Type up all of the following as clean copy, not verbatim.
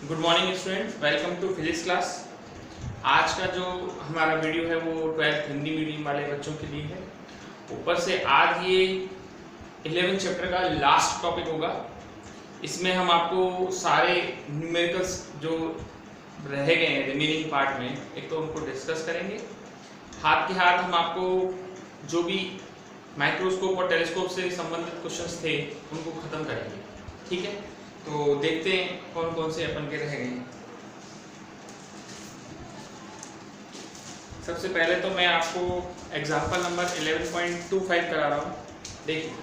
Good morning student, welcome to physics class. आज का जो हमारा वीडियो है वो 12th हिंदी मीडियम वाले बच्चों के लिए है। ऊपर से आज ये 11 चैप्टर का लास्ट टॉपिक होगा। इसमें हम आपको सारे न्यूमेरिकल्स जो रह गए हैं रिमेनिंग पार्ट में, एक तो उनको डिस्कस करेंगे, हाथ के हाथ हम आपको जो भी माइक्रोस्कोप और टेलीस्कोप से संबंधित क्वेश्चंस थे उनको ख़त्म करेंगे। ठीक है, तो देखते हैं कौन कौन से अपन के रह गए हैं। सबसे पहले तो मैं आपको एग्जाम्पल नंबर 11.25 करा रहा हूँ। देखिए,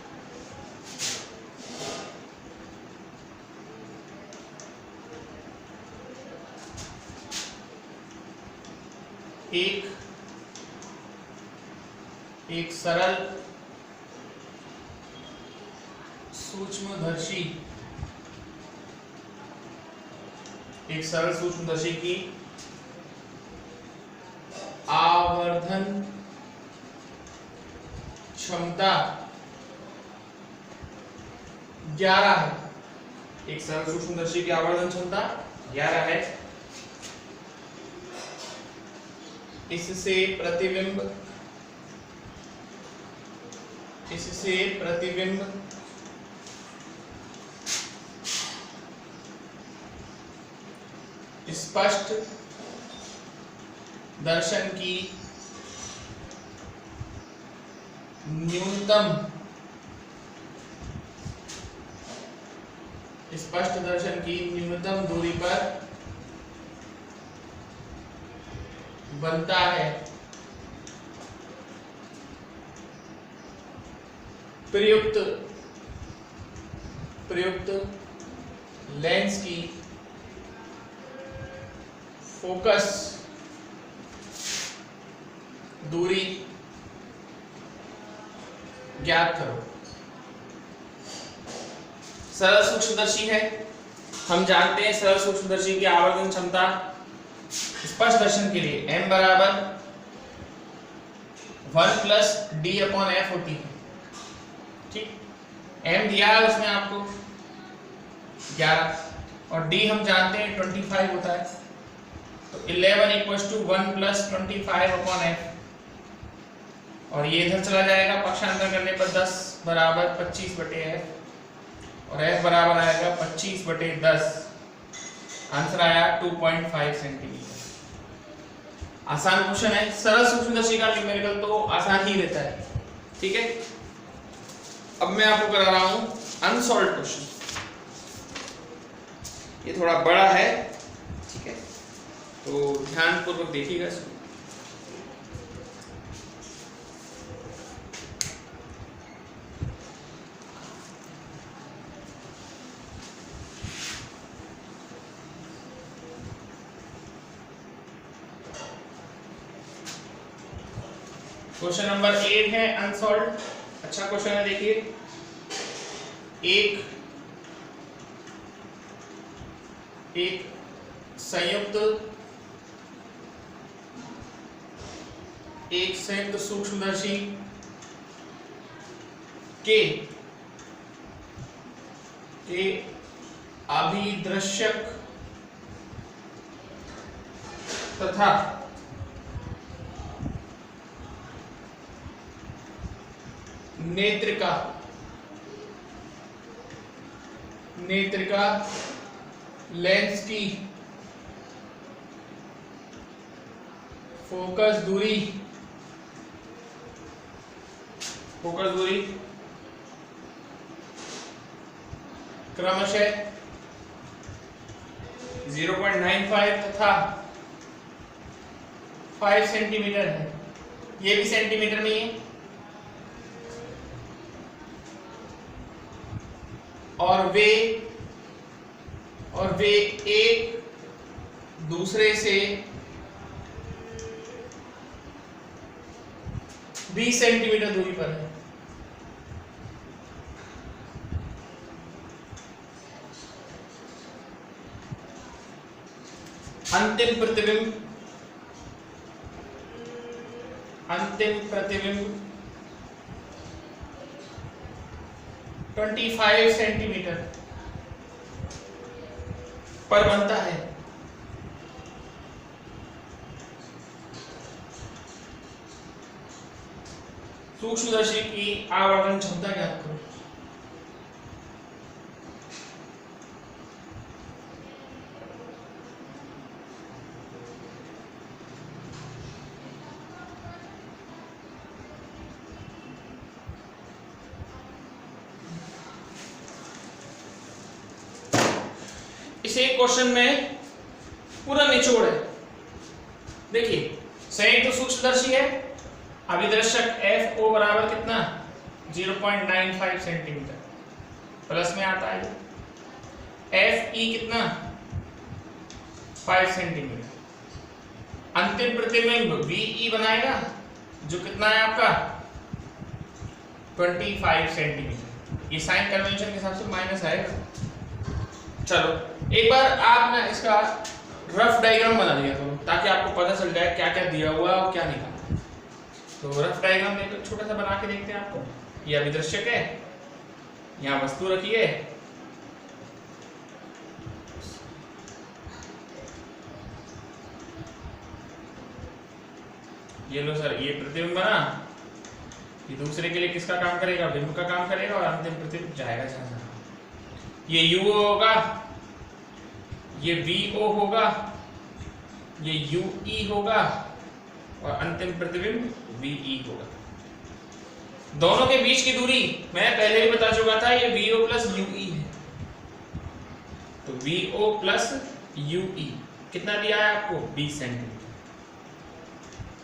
एक सरल सूक्ष्मदर्शी की आवर्धन क्षमता 11 है। एक सरल सूक्ष्मदर्शी की आवर्धन क्षमता 11 है। इससे प्रतिबिंब स्पष्ट दर्शन की न्यूनतम दूरी पर बनता है। प्रयुक्त लेंस की फोकस दूरी ज्ञात करो। सरल सूक्ष्मदर्शी है, हम जानते हैं सरल सूक्ष्मदर्शी की आवर्धन क्षमता स्पष्ट दर्शन के लिए m बराबर 1 प्लस डी अपॉन एफ होती है। ठीक, m दिया है उसमें आपको 11 और d हम जानते हैं 25 होता है, तो 11 equals to 1 plus 25 upon F, और ये इधर चला जाएगा, पक्षांतर करने पर 10 बराबर 25 बटे एफ, और एफ बराबर आएगा 25 बटे 10। आंसर आया 2.5 सेंटीमीटर। आसान क्वेश्चन है। सरल सूक्ष्मदर्शी का न्यूमेरिकल तो आसान ही रहता है। ठीक है, अब मैं आपको करा रहा हूं अनसॉल्व्ड क्वेश्चन। ये थोड़ा बड़ा है, ठीक है, तो ध्यानपूर्वक देखिएगा। क्वेश्चन नंबर 8 है अनसॉल्व्ड। अच्छा क्वेश्चन है, देखिए, एक संयुक्त सूक्ष्मदर्शी के अभिदृश्यक तथा नेत्रिका लेंस की फोकस दूरी क्रमशः 0.95 तथा 5 सेंटीमीटर है। ये भी सेंटीमीटर में ही है, और वे एक दूसरे से 20 सेंटीमीटर दूरी पर है। अंतिम प्रतिबिंब 25 सेंटीमीटर पर बनता है। सूक्ष्मदर्शी की आवर्धन क्षमता ज्ञात करो। इस एक क्वेश्चन में पूरा निचोड़ है। देखिए संयुक्त तो सूक्ष्मदर्शी है, अभिदर्शक FO बराबर कितना 0.95 सेंटीमीटर, प्लस में आता है। FE कितना 5 सेंटीमीटर। अंतिम प्रतिबिंब VE बनाएगा जो कितना है आपका 25 सेंटीमीटर। ये साइन कन्वेंशन के हिसाब से माइनस आएगा। चलो एक बार आप ना इसका रफ डायग्राम बना दिया करो ताकि आपको पता चल जाए क्या क्या दिया हुआ और क्या निकाला। तो रफ डायग्राम एक छोटा सा बना के देखते हैं आपको। ये अभिदर्शक है, यहाँ वस्तु रखी है, ये लो सर, ये प्रतिबिंब बना, ये दूसरे के लिए किसका काम करेगा, बिंब का काम करेगा और अंतिम प्रतिबिंब जाएगा जहां। ये UO होगा, ये VO होगा, ये UE होगा और अंतिम प्रतिबिंब VE होगा। दोनों के बीच की दूरी मैं पहले ही बता चुका था, ये VO प्लस UE है। तो VO प्लस UE कितना दिया है आपको 20 सेंटीमीटर।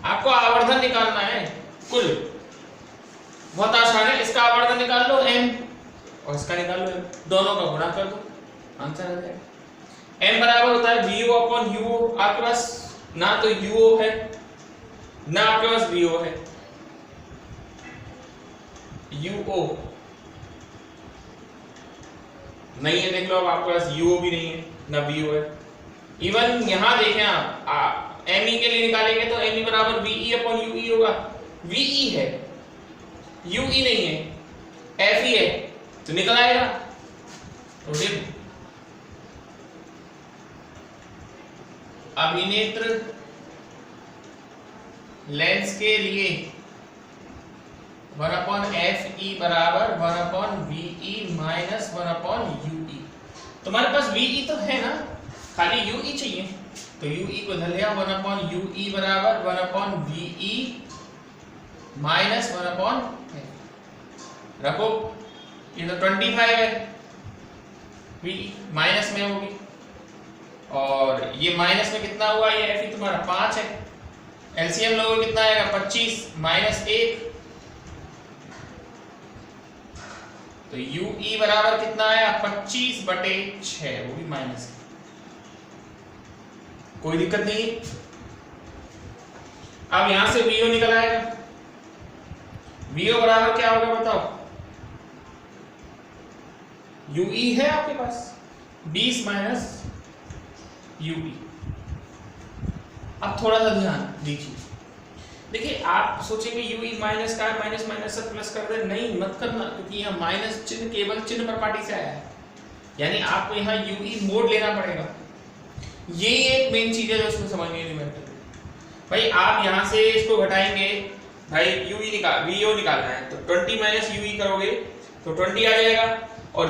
आपको आवर्धन निकालना है कुल, बहुत आसान है। इसका आवर्धन निकाल लो M और इसका निकाल लो M, दोनों का गुणा कर दो, आंसर आ जाएगा। M बराबर होता है VO अपॉन UO। आपके पास ना तो UO है ना आपके पास VO है, UO नहीं है, देख लो अब आपके पास UO भी नहीं है ना VO है। इवन यहां देखें आप ME के लिए निकालेंगे तो ME बराबर VE अपॉन UE होगा। VE है, UE नहीं है, FE है, तो निकल आएगा। तो देखो अभिनेत्र लेंस के लिए 1/FE बराबर 1/VE माइनस 1/UE। तुम्हारे पास VE तो है ना, खाली UE चाहिए, तो UE को धर लिया 1/UE बराबर 1/VE माइनस 1/F। रखो, ये तो 25 है, VE माइनस में होगी और ये माइनस में कितना हुआ, ये FE तुम्हारा 5 है। एलसीएम लोगे कितना आएगा 25 माइनस 1, तो UE बराबर कितना आया 25/6, वो भी माइनस है, कोई दिक्कत नहीं। अब यहां से VO निकल आएगा। VO बराबर क्या होगा बताओ, UE है आपके पास 20 माइनस UE। अब थोड़ा सा ध्यान दीजिए, देखिए आप सोचेंगे UE माइनस का है, माइनस माइनस से प्लस कर दे, नहीं मत करना, क्योंकि यहाँ माइनस चिन्ह केवल चिन्ह प्रपाटी से आया है, यानी आपको यहाँ UE मोड लेना पड़ेगा। ये एक मेन चीज है जो उसको समझनी है। भाई आप यहाँ से इसको घटाएंगे, भाई UE निकाल VO निकालना है तो 20 माइनस UE करोगे तो 20 आ जाएगा, और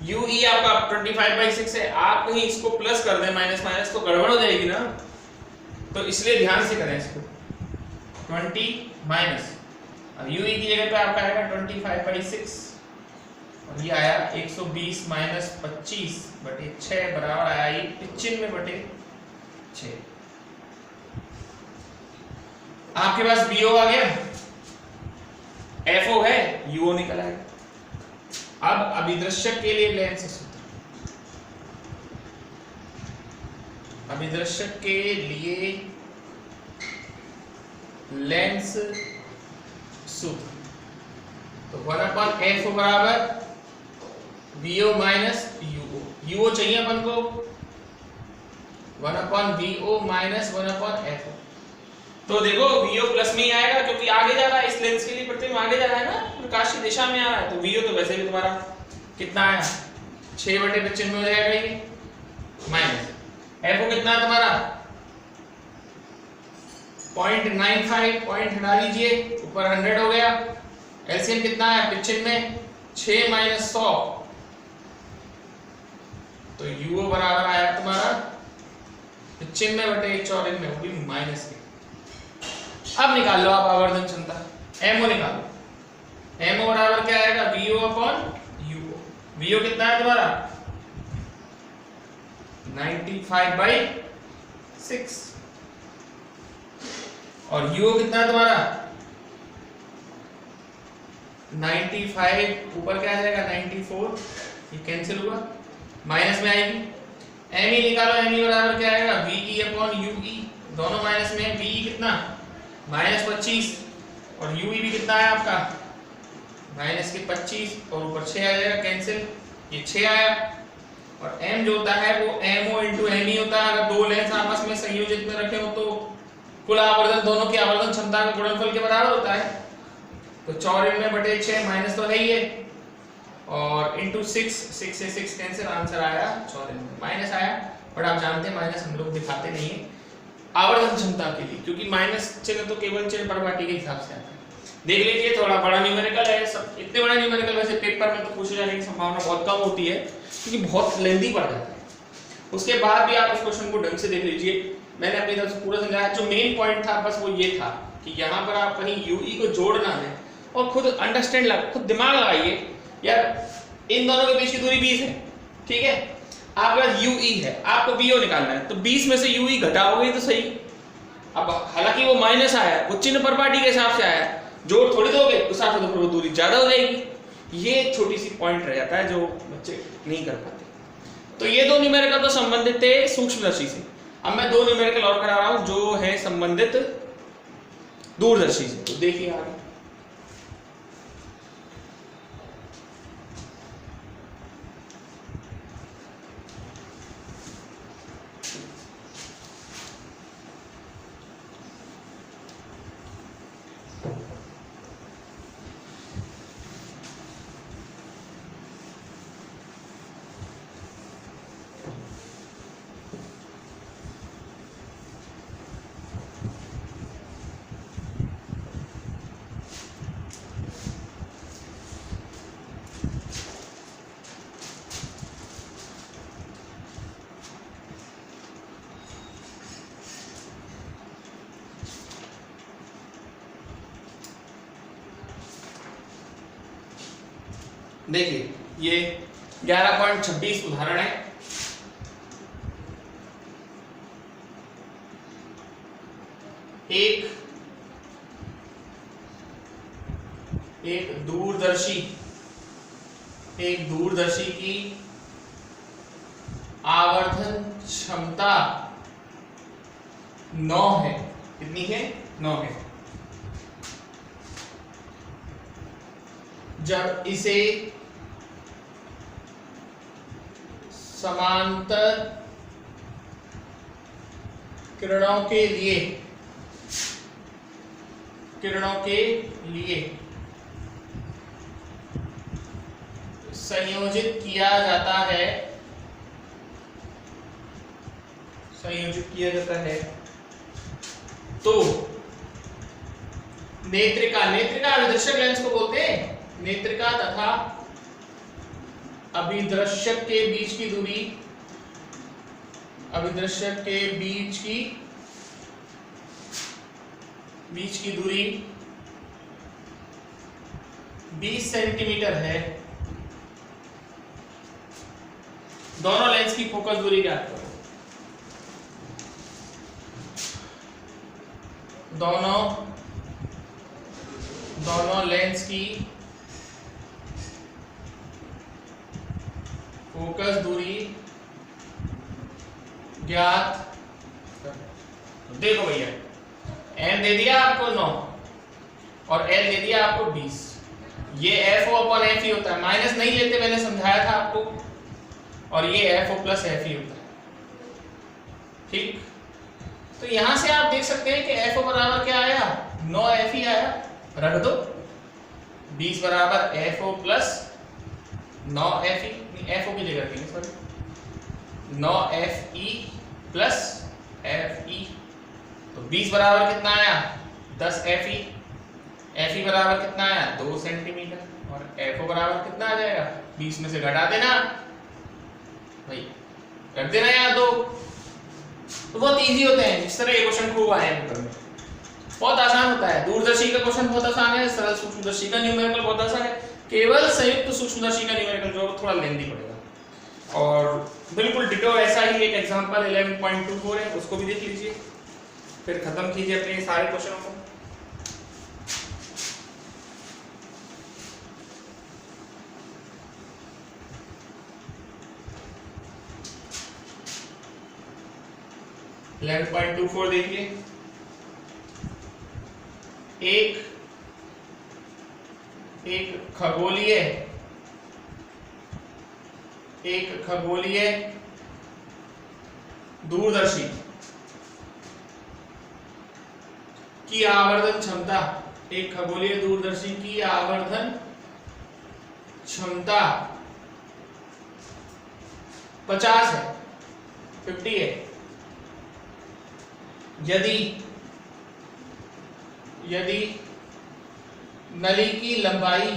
UE आपका 25/6 है, आप कहीं इसको प्लस कर दें माइनस माइनस तो गड़बड़ हो जाएगी ना, तो इसलिए ध्यान से करें इसको 20 माइनस, अब UE की जगह पे आपका आएगा 25/6 और ये आया 120 माइनस 25/6 बराबर आया ये 95/6। आपके पास VO आ गया, FO है, UO निकल आएगा। अब अभिदर्शक के लिए लेंस सूत्र, अभिदर्शक के लिए लेंस सूत्र, तो 1/FO बराबर VO माइनस UO चाहिए अपन को 1/VO माइनस 1/FO। तो देखो VO प्लस में ही आएगा क्योंकि आगे जा रहा है, इस लेंस के लिए प्रतिबिंब आगे जा रहा है ना, प्रकाश की दिशा में आ रहा है, तो VO तो वैसे भी तुम्हारा कितना आया 6/95 हो जाएगा ये, माइनस एफ ओ कितना है तुम्हारा 0.95, पॉइंट हटा दीजिए, ऊपर 100 हो गया। एलसीएम कितना है 95, 6 माइनस 100, तो यूओ बराबर आया तुम्हारा 95/94, वो भी माइनस के। अब निकाल लो आप आवर्धन क्षमता, एमओ निकालो। एमओ बराबर क्या आएगा वीओ अपॉन यूओ। वीओ कितना है तुम्हारा 95/6 और यूओ कितना है तुम्हारा 95, ऊपर क्या आ जाएगा 94, ये कैंसिल हुआ, माइनस में आएगी। एम ई निकालो, एम ई बराबर क्या आएगा वीई अपॉन यूई, दोनों माइनस में, वीई कितना -25 और यूई भी कितना है आपका -25 और ऊपर 6 आ जाएगा कैंसिल, ये 6 आया। और m जो होता है वो mo इंटू एम ई होता है। अगर दो लेंस आपस में संयोजित में रखे हो तो कुल आवर्धन दोनों की आवर्धन क्षमता के गुणनफल के बराबर होता है। तो 94/6 माइनस तो है ही है और इंटू 6 से 6 कैंसिल, आंसर आया 94, माइनस आया। बट आप जानते हैं माइनस हम लोग दिखाते नहीं है आवर्धन क्षमता के लिए, क्योंकि माइनस चिन्ह तो केवल चिन्ह परवाटी के हिसाब से आता है। देख लीजिए थोड़ा बड़ा न्यूमेरिकल है, सब इतने बड़ा न्यूमेरिकल वैसे पेपर में तो पूछे जाने की संभावना बहुत कम होती है क्योंकि बहुत लेंथी पड़ जाता है। उसके बाद भी आप इस क्वेश्चन को ढंग से देख लीजिए, मैंने अपनी तरफ से पूरा समझाया। जो मेन पॉइंट था बस वो ये था कि यहाँ पर आप कहीं यूई को जोड़ना है और खुद अंडरस्टैंड खुद दिमाग लगाइए यार, इन दोनों के बीच की दूरी 20 है, ठीक है, आपके पास यूई है, आपको वीओ निकालना है, तो 20 में से यूई घटाओगे तो सही। अब हालांकि वो माइनस आया, वो चिन्ह परपाटी के हिसाब से आया, जोड़ थोड़ी दोगे उस हिसाब से तो वो दूरी ज्यादा हो जाएगी। ये छोटी सी पॉइंट रह जाता है जो बच्चे नहीं कर पाते। तो ये दो न्यूमेरिकल तो संबंधित थे सूक्ष्मदर्शी से। अब मैं दो न्यूमेरिकल और करा रहा हूं जो है संबंधित दूरदर्शी से, तो देखिए आगे। देखिए ये 11.26 उदाहरण है। एक दूरदर्शी की आवर्धन क्षमता 9 है। कितनी है 9 है। जब इसे समांतर किरणों के लिए संयोजित किया जाता है तो नेत्रिका अभिदर्शक लेंस को बोलते हैं। नेत्रिका तथा अभिदर्शक के बीच की दूरी 20 सेंटीमीटर है। दोनों लेंस की फोकस दूरी ज्ञात करो। दोनों लेंस की फोकस दूरी ज्ञात। देखो भैया एम दे दिया आपको 9 और एल दे दिया आपको 20। ये एफ ओ अपॉन एफ ही होता है, माइनस नहीं लेते, मैंने समझाया था आपको। और ये एफ ओ प्लस एफ ही होता है, ठीक। तो यहां से आप देख सकते हैं कि एफ ओ बराबर क्या आया 9 एफ ही आया, रख दो। 20 बराबर F O plus 9 F E, F O की जगह रखेंगे सॉरी, 9FE प्लस FE, तो 20 बराबर कितना आया 10FE, FE बराबर कितना आया 2 सेंटीमीटर, और FO बराबर कितना आ जाएगा 20 में से घटा देना भाई, रख देना यहाँ 2। तो बहुत इजी होते हैं, इस तरह ये क्वेश्चन खूब आए हैं पेपर में, बहुत आसान होता है। दूरदर्शी का क्वेश्चन बहुत आसान है, सरल सूक्ष्मदर्शी का न्यूमेरिकल बहुत आसान है, केवल संयुक्त सूक्ष्मदर्शी का न्यूमेरिकल जो थोड़ा लेंथी पड़ेगा। और बिल्कुल डिटो ऐसा ही एक एग्जांपल 11.24 है, उसको भी देख लीजिए, फिर खत्म कीजिए अपने सारे क्वेश्चनों को। देखिए, एक खगोलीय दूरदर्शी की आवर्धन क्षमता, एक खगोलीय दूरदर्शी की आवर्धन क्षमता 50 है, 50 है। यदि नली की लंबाई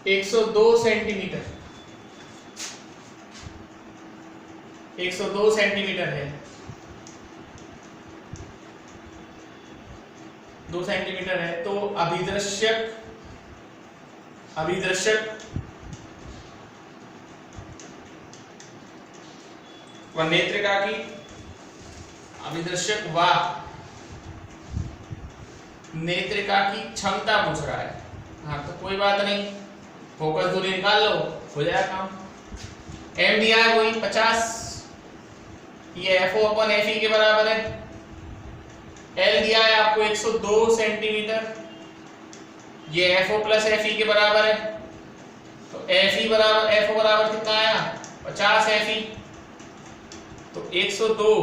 102 सेंटीमीटर है, 2 सेंटीमीटर है, तो अभिदर्शक व नेत्रिका की नेत्रिका की क्षमता पूछ रहा है। हाँ तो कोई बात नहीं, फोकस दूरी निकाल लो, हो जाएगा काम। एम दिया है वही 50, ये FO/FE के बराबर है। एल दिया है आपको 102 सेंटीमीटर, ये FO प्लस FE के बराबर है, तो FO बराबर कितना आया 50 FE, तो 102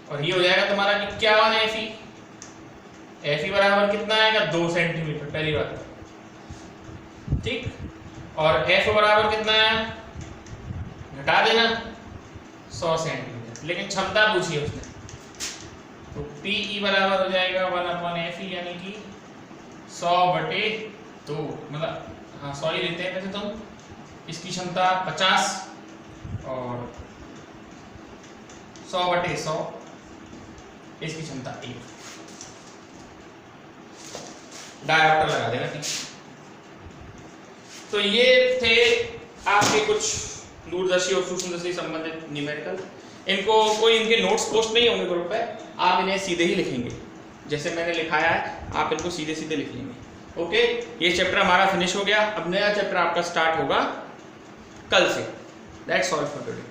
और ये हो जाएगा तुम्हारा 51 FE। FE बराबर कितना आएगा 2 सेंटीमीटर, पहली बात, ठीक। और FO बराबर कितना आया, घटा देना 100 सेंटीमीटर, लेकिन क्षमता पूछी है उसने, तो PE बराबर हो जाएगा 1/FE, यानी कि 100/2, मतलब हाँ 100 ही लेते हैं वैसे तुम, इसकी क्षमता 50 और 100/100 इसकी क्षमता 1, डायोप्टर लगा देगा, ठीक। तो ये थे आपके कुछ दूरदर्शी और सूक्ष्मदर्शी संबंधित न्यूमेरिकल। इनको कोई इनके नोट्स पोस्ट नहीं होंगे ग्रुप पे, आप इन्हें सीधे ही लिखेंगे जैसे मैंने लिखाया है, आप इनको सीधे सीधे लिख लेंगे। ओके, ये चैप्टर हमारा फिनिश हो गया, अब नया चैप्टर आपका स्टार्ट होगा कल से। That's all for today.